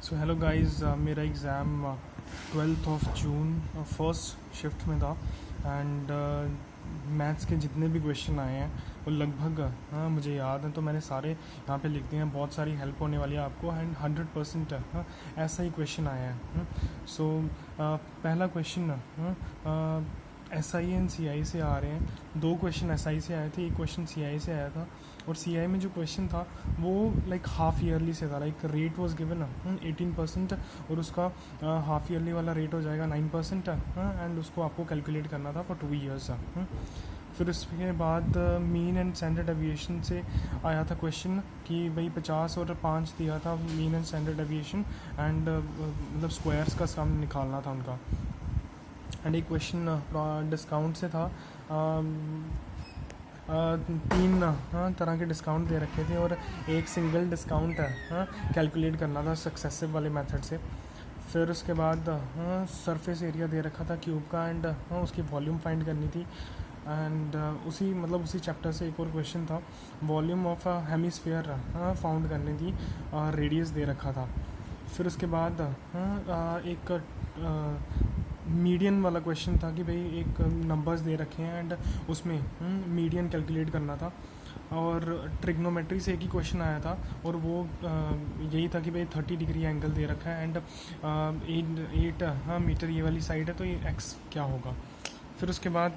So hello guys, मेरा exam 12th of June first shift में था एंड मैथ्स के जितने भी क्वेश्चन आए हैं वो लगभग मुझे याद है, तो मैंने सारे यहाँ पे लिख दिए हैं। बहुत सारी हेल्प होने वाली है आपको एंड 100% ऐसा ही क्वेश्चन आया है। सो पहला क्वेश्चन एस आई एंड सी आई से आ रहे हैं। दो क्वेश्चन एस आई से आए थे, एक क्वेश्चन सी आई से आया था। और सी आई में जो क्वेश्चन था वो लाइक हाफ ईयरली से था। लाइक रेट वाज गिवन 18% और उसका हाफ ईयरली वाला रेट हो जाएगा 9% एंड उसको आपको कैलकुलेट करना था फॉर 2 ईयर्स। फिर उसके बाद मीन एंड स्टैंडर्ड एविएशन से आया था क्वेश्चन कि भाई 50 और 5 दिया था mean and standard aviation and मतलब स्क्वायर्स का सम निकालना था उनका। एंड एक क्वेश्चन डिस्काउंट से था। तीन तरह के डिस्काउंट दे रखे थे और एक सिंगल डिस्काउंट कैलकुलेट करना था सक्सेसिव वाले मेथड से। फिर उसके बाद सरफेस एरिया दे रखा था क्यूब का एंड उसकी वॉल्यूम फाइंड करनी थी। एंड उसी चैप्टर से एक और क्वेश्चन था, वॉल्यूम ऑफ हेमिस्फीयर फाउंड करनी थी, रेडियस दे रखा था। फिर उसके बाद एक मीडियन वाला क्वेश्चन था कि भाई एक नंबर्स दे रखे हैं एंड उसमें मीडियन कैलकुलेट करना था। और ट्रिग्नोमेट्री से एक ही क्वेश्चन आया था और वो यही था कि भाई 30 डिग्री एंगल दे रखा है एंड 8 मीटर ये वाली साइड है, तो ये एक्स क्या होगा। फिर उसके बाद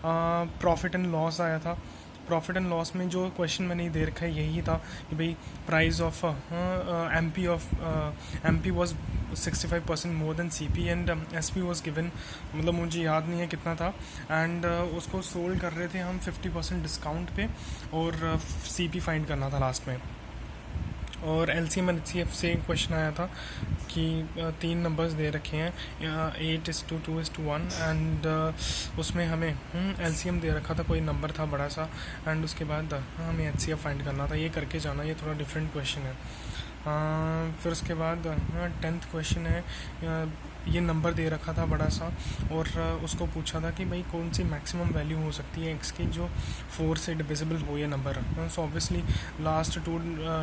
प्रॉफिट एंड लॉस आया था। प्रॉफिट एंड लॉस में जो क्वेश्चन मैंने दे रखा है यही था कि भाई price of M P was 65% more than C P and S P was given, मतलब मुझे याद नहीं है कितना था। एंड उसको सोल्ड कर रहे थे हम 50% डिस्काउंट पे और सी पी फाइंड करना था लास्ट में। और L C M and H C F से क्वेश्चन आया था कि 3 नंबर्स दे रखे हैं 8:2:1 एंड उसमें हमें एल सी एम दे रखा था, कोई नंबर था बड़ा सा एंड उसके बाद हमें एच सी एफ फाइंड करना था। ये करके जाना, ये थोड़ा डिफरेंट क्वेश्चन है। फिर उसके बाद 10th क्वेश्चन है, ये नंबर दे रखा था बड़ा सा और उसको पूछा था कि भाई कौन सी मैक्सिमम वैल्यू हो सकती है एक्स की जो 4 से डिविजिबल हो ये number. So obviously last 2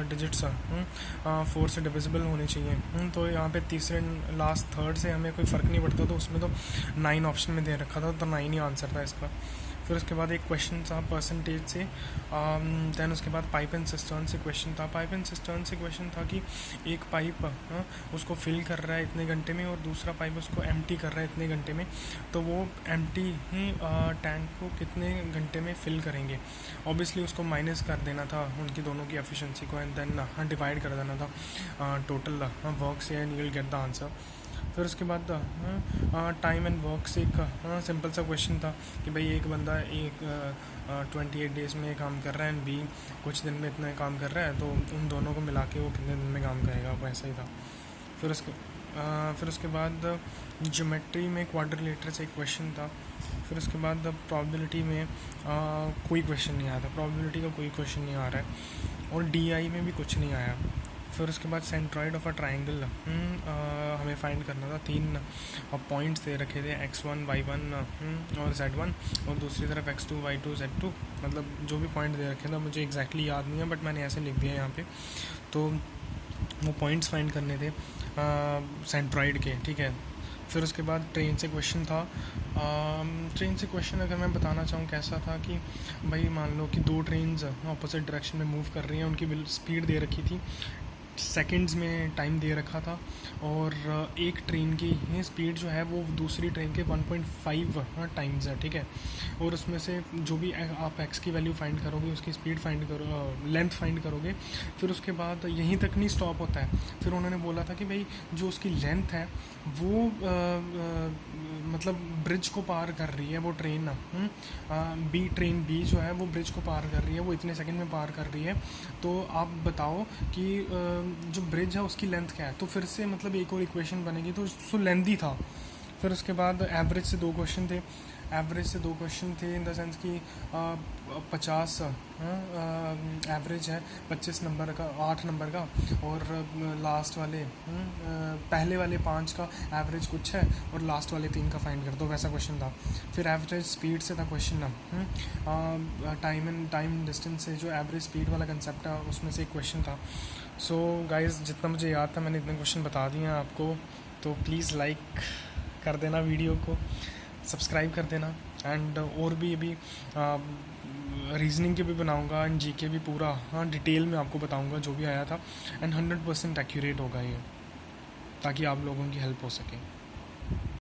digits 4 से डिविजिबल होने चाहिए। तो यहाँ पे तीसरे लास्ट थर्ड से हमें कोई फ़र्क नहीं पड़ता, तो उसमें तो 9 ऑप्शन में दे रखा था, तो 9 ही आंसर था इसका। फिर उसके बाद एक क्वेश्चन था परसेंटेज से। दैन उसके बाद पाइप एंड सिस्टर्न से क्वेश्चन था। पाइप एंड सिस्टर्न से क्वेश्चन था कि एक पाइप उसको फिल कर रहा है इतने घंटे में और दूसरा पाइप उसको एम्प्टी कर रहा है इतने घंटे में, तो वो एम्प्टी ही टैंक को कितने घंटे में फिल करेंगे। ऑब्वियसली उसको माइनस कर देना था उनकी दोनों की एफिशिएंसी को एंड देन डिवाइड कर देना था टोटल वर्क से and you will get the answer. फिर उसके बाद टाइम एंड वर्क से एक सिंपल सा क्वेश्चन था कि भाई एक बंदा 28 डेज़ में काम कर रहा है एंड बी कुछ दिन में इतना काम कर रहा है, तो उन दोनों को मिला के वो कितने दिन में काम करेगा, वो ऐसा ही था। फिर उसके बाद ज्योमेट्री में क्वाड्रिलेटरल से एक क्वेश्चन था। फिर उसके बाद प्रोबेबिलिटी में कोई क्वेश्चन नहीं आया था, प्रोबेबिलिटी का कोई क्वेश्चन नहीं आ रहा है और डी आई में भी कुछ नहीं आया। फिर उसके बाद सेंट्रॉइड ऑफ अ ट्राइंगल हमें फाइंड करना था। 3 पॉइंट्स दे रखे थे x1 y1 और z1 और दूसरी तरफ x2 y2 z2, मतलब जो भी पॉइंट दे रखे थे मुझे एग्जैक्टली याद नहीं है बट मैंने ऐसे लिख दिया यहाँ पे। तो वो पॉइंट्स फाइंड करने थे सेंट्रॉइड के, ठीक है। फिर उसके बाद ट्रेन से क्वेश्चन था। ट्रेन से क्वेश्चन अगर मैं बताना चाहूँ कैसा था कि भाई मान लो कि 2 ट्रेन्स ऑपोजिट डायरेक्शन में मूव कर रही हैं, उनकी स्पीड दे रखी थी, सेकंड्स में टाइम दे रखा था और एक ट्रेन की स्पीड जो है वो दूसरी ट्रेन के 1.5 टाइम्स है, ठीक है। और उसमें से जो भी आप एक्स की वैल्यू फाइंड करोगे उसकी स्पीड फाइंड करो, लेंथ फाइंड करोगे। फिर उसके बाद यहीं तक नहीं स्टॉप होता है, फिर उन्होंने बोला था कि भाई जो उसकी लेंथ है वो मतलब ब्रिज को पार कर रही है वो ट्रेन, ट्रेन बी जो है वो ब्रिज को पार कर रही है, वो इतने सेकंड में पार कर रही है, तो आप बताओ कि जो ब्रिज है उसकी लेंथ क्या है। तो फिर से मतलब एक और इक्वेशन बनेगी, तो लेंथी था। फिर उसके बाद एवरेज से 2 क्वेश्चन थे। एवरेज से 2 क्वेश्चन थे, इन द सेंस कि 50 एवरेज है 25 नंबर का, 8 नंबर का, और लास्ट वाले पहले वाले 5 का एवरेज कुछ है और लास्ट वाले 3 का फाइंड कर दो, वैसा क्वेश्चन था। फिर एवरेज स्पीड से था क्वेश्चन ना, टाइम डिस्टेंस से जो एवरेज स्पीड वाला कंसेप्ट है उसमें से एक क्वेश्चन था। सो गाइस, जितना मुझे याद था मैंने इतने क्वेश्चन बता दिए हैं आपको, तो प्लीज़ लाइक कर देना वीडियो को, सब्सक्राइब कर देना। एंड और भी अभी रीजनिंग के भी बनाऊंगा एंड जीके भी पूरा डिटेल में आपको बताऊंगा जो भी आया था, एंड 100% एक्यूरेट होगा ये, ताकि आप लोगों की हेल्प हो सके।